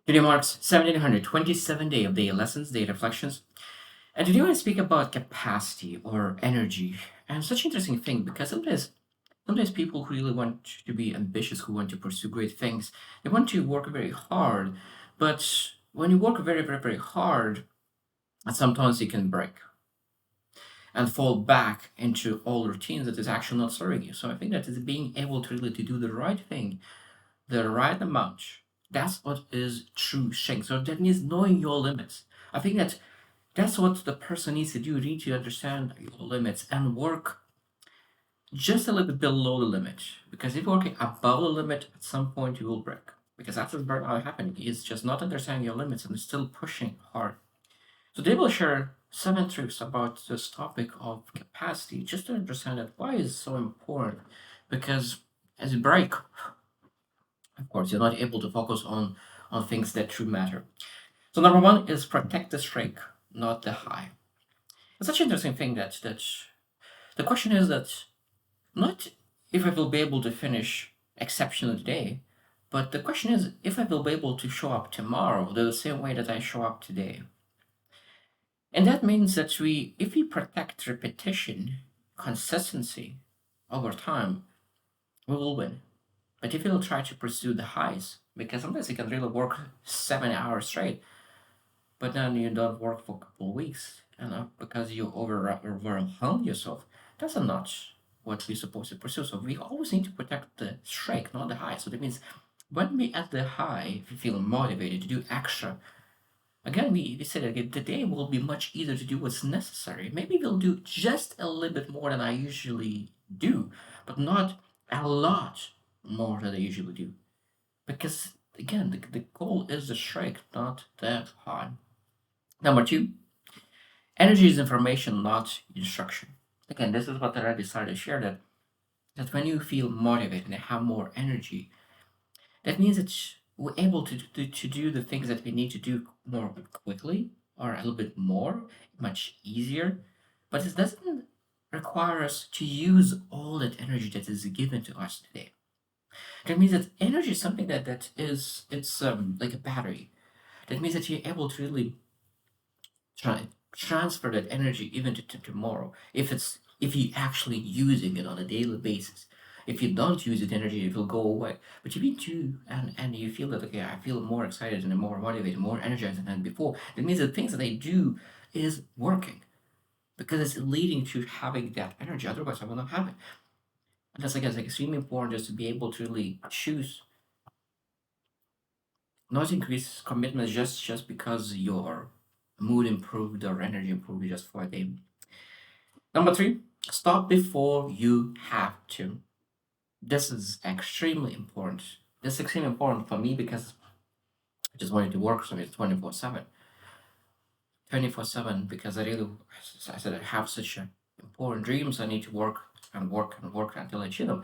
Today marks 1727 day of day lessons, day reflections. And today I want to speak about capacity or energy. And such an interesting thing because sometimes people who really want to be ambitious, who want to pursue great things, they want to work very hard. But when you work very hard, sometimes you can break and fall back into old routines that is actually not serving you. So I think that is being able to really to do the right thing, the right amount. That's what is true strength. So that means knowing your limits. I think that that's what the person needs to do. You need to understand your limits and work just a little bit below the limit. Because if you're working above the limit, at some point you will break. Because that's what's burnout happening. Is just not understanding your limits and still pushing hard. So they will share 7 truths about this topic of capacity, just to understand that why is so important. Because as you break, of course, you're not able to focus on things that truly matter. So number one is protect the streak, not the high. It's such an interesting thing that the question is that not if I will be able to finish exceptional today, but the question is if I will be able to show up tomorrow the same way that I show up today. And that means that if we protect repetition, consistency over time, we will win. But if you'll try to pursue the highs, because sometimes you can really work 7 hours straight, but then you don't work for a couple of weeks, and because you overwhelm yourself, that's not what we're supposed to pursue. So we always need to protect the strike, not the high. So that means when we at the high, if you feel motivated to do extra, again, we said that the day will be much easier to do what's necessary. Maybe we'll do just a little bit more than I usually do, but not a lot more than I usually do. Because again, the goal is the strike, not the high. Number two, energy is information, not instruction. Again, this is what I decided to share that when you feel motivated and have more energy, that means that we're able to do the things that we need to do more quickly or a little bit more, much easier. But it doesn't require us to use all that energy that is given to us today. That means that energy is something that is it's like a battery. That means that you're able to really transfer that energy even to tomorrow if you actually using it on a daily basis. If you don't use it, energy it will go away. But if you do and you feel that okay, I feel more excited and more motivated, more energized than before, that means the things that I do is working because it's leading to having that energy. Otherwise I will not have it. And that's like it's extremely important just to be able to really choose not increase commitment just because your mood improved or energy improved just for a day. Number three, stop before you have to. This is extremely important. This is extremely important for me because I just wanted to work for me 24/7. 24/7 because I said I have such important dreams. I need to work and work and work until I achieve them.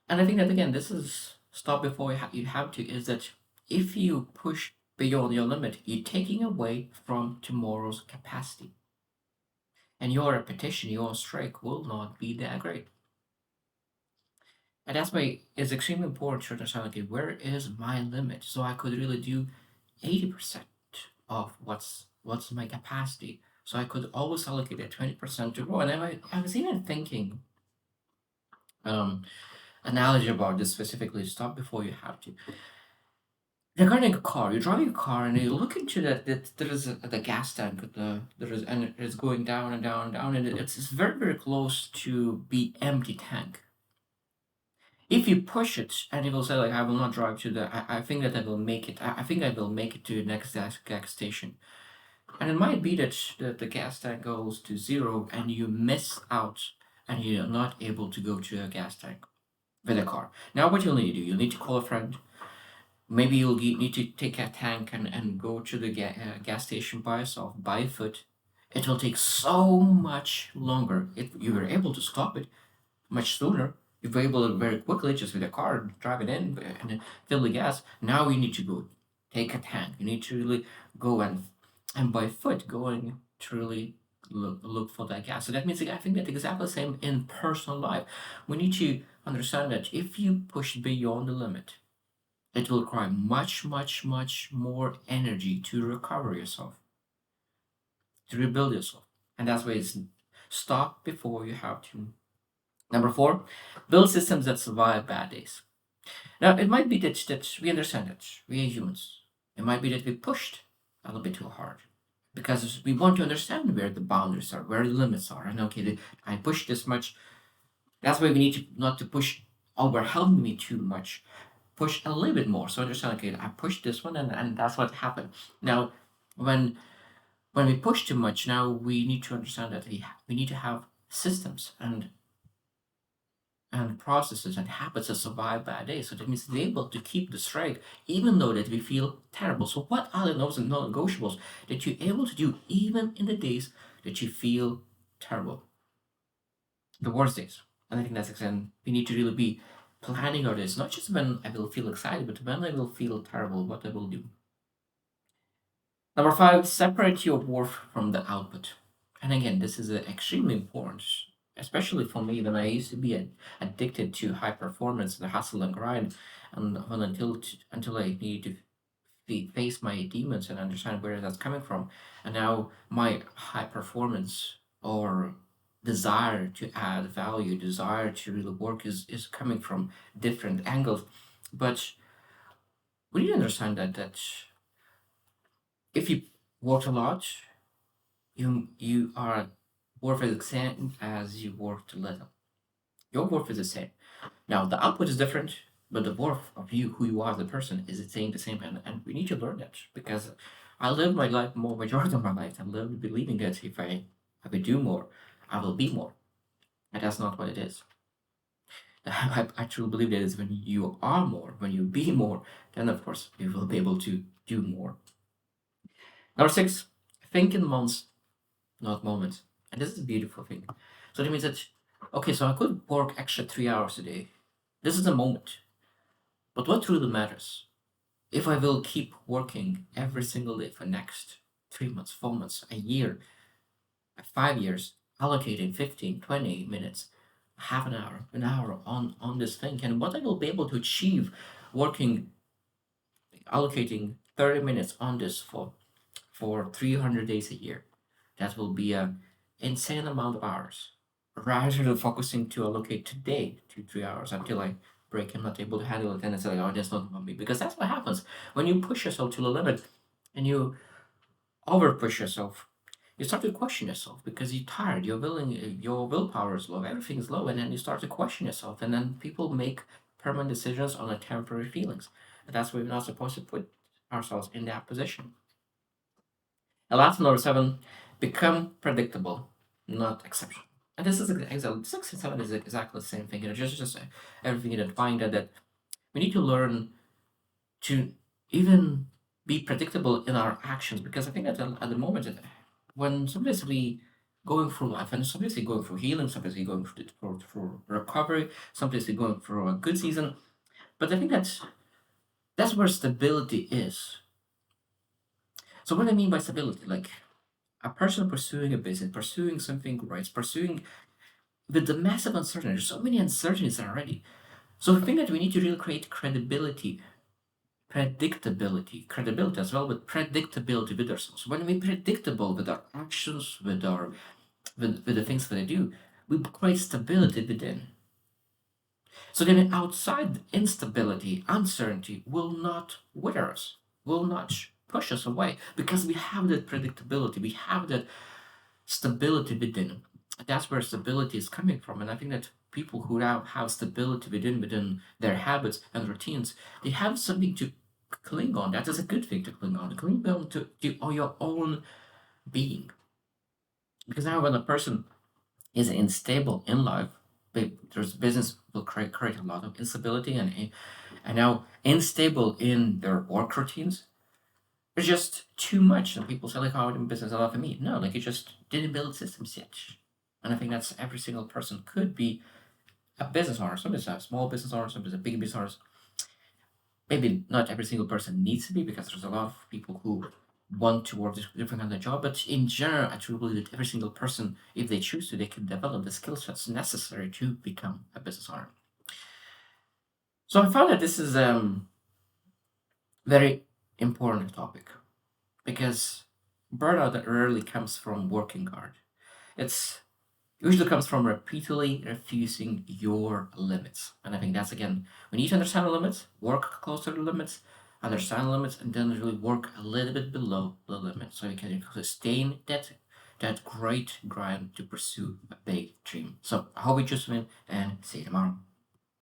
And I think that again, this is stop before you have to is that if you push beyond your limit, you're taking away from tomorrow's capacity. And your repetition, your strike will not be that great. And that's why it's extremely important to understand, okay, where is my limit? So I could really do 80% of what's my capacity. So I could always allocate that 20% to grow. And I was even thinking um analogy about this specifically, stop before you have to. Regarding a car, you drive your car and you look into that there is the gas tank, there is and it's going down and down and down, and it's very close to be empty tank. If you push it and it will say like I will not drive to I think that I will make it I think I will make it to the next gas station. And it might be that the gas tank goes to zero and you miss out and you're not able to go to a gas tank with a car. Now what you'll need to do, you'll need to call a friend. Maybe need to take a tank and go to the gas station by yourself, by foot. It will take so much longer. If you were able to stop it much sooner. If you're able to very quickly, just with a car, drive it in and fill the gas. Now you need to go take a tank. You need to really go and by foot going to really look for that gas. So that means I think that exactly the same in personal life. We need to understand that if you push beyond the limit, It will require much, much, much more energy to recover yourself, to rebuild yourself. And that's why it's stop before you have to. Number four, build systems that survive bad days. Now, it might be that we understand that we are humans. It might be that we pushed a little bit too hard because we want to understand where the boundaries are, where the limits are. And okay, I pushed this much. That's why we need to not to push overwhelm me too much. Push a little bit more. So understand, okay, I pushed this one and that's what happened. Now, when when we push too much, now we need to understand that we need to have systems and processes and habits that survive bad days. So that means they're able to keep the strike even though that we feel terrible. So what are the those non-negotiables that you're able to do even in the days that you feel terrible, the worst days? And I think that's again we need to really be planning our days, not just when I will feel excited, but when I will feel terrible, what I will do. Number five, separate your worth from the output. And again, this is extremely important, especially for me when I used to be addicted to high performance, the hustle and grind, and when until I needed to face my demons and understand where that's coming from. And now my high performance or desire to add value, desire to really work is coming from different angles. But we need to understand that if you work a lot, you are worth the same as you worked little. Your worth is the same. Now the output is different, but the worth of you, who you are as a person, is the same. And we need to learn that because I live my life more majority of my life. I live believing that if I do more, I will be more. And that's not what it is. I truly believe that is when you are more, when you be more, then of course you will be able to do more. Number six, think in months, not moments. And this is a beautiful thing. So that means that, okay, so I could work extra 3 hours a day. This is a moment. But what really matters? If I will keep working every single day for next 3 months, 4 months, a year, 5 years, allocating 15, 20 minutes, half an hour on this thing, and what I will be able to achieve working, allocating 30 minutes on this for 300 days a year. That will be an insane amount of hours. Rather than focusing to allocate today 2, 3 hours until I break, I'm not able to handle it, and it's like, oh, that's not for me. Because that's what happens when you push yourself to the limit and you over push yourself. You start to question yourself because you're tired. Your willpower is low. Everything is low, and then you start to question yourself. And then people make permanent decisions on a temporary feelings. And that's why we're not supposed to put ourselves in that position. And last number seven, become predictable, not exceptional. And this is exactly 6 and 7 is exactly the same thing. Just everything that find that we need to learn to even be predictable in our actions because I think that at the moment when somebody's really going through life and somebody's going through healing, somebody's going through recovery, somebody's going through a good season. But I think that's where stability is. So what I mean by stability, like a person pursuing a business, pursuing something great, pursuing with the massive uncertainty. There's so many uncertainties already. So I think that we need to really create credibility, credibility as well, but predictability with ourselves. When we're predictable with our actions, with the things that we do, we create stability within. So then outside instability, uncertainty will not wither us, will not push us away because we have that predictability, we have that stability within. That's where stability is coming from. And I think that people who now have stability within their habits and routines, they have something to cling on. That is a good thing to cling on. Cling on to your own being. Because now when a person is unstable in life, there's business will create a lot of instability and now unstable in their work routines. It's just too much. And people say like, "Oh, in business, a lot for me." No, like you just didn't build systems yet. And I think that's every single person could be a business owner. Some is a small business owner, some is a big business owner. Maybe not every single person needs to be because there's a lot of people who want to work this different kind of job. But in general, I truly believe that every single person, if they choose to, they can develop the skill sets necessary to become a business owner. So I found that this is Very important topic because burnout that rarely comes from working hard. It's usually comes from repeatedly refusing your limits. And I think that's again, we need to understand the limits, work close to the limits, understand the limits, and then really work a little bit below the limit so you can sustain that great grind to pursue a big dream. So I hope you just win and see you tomorrow.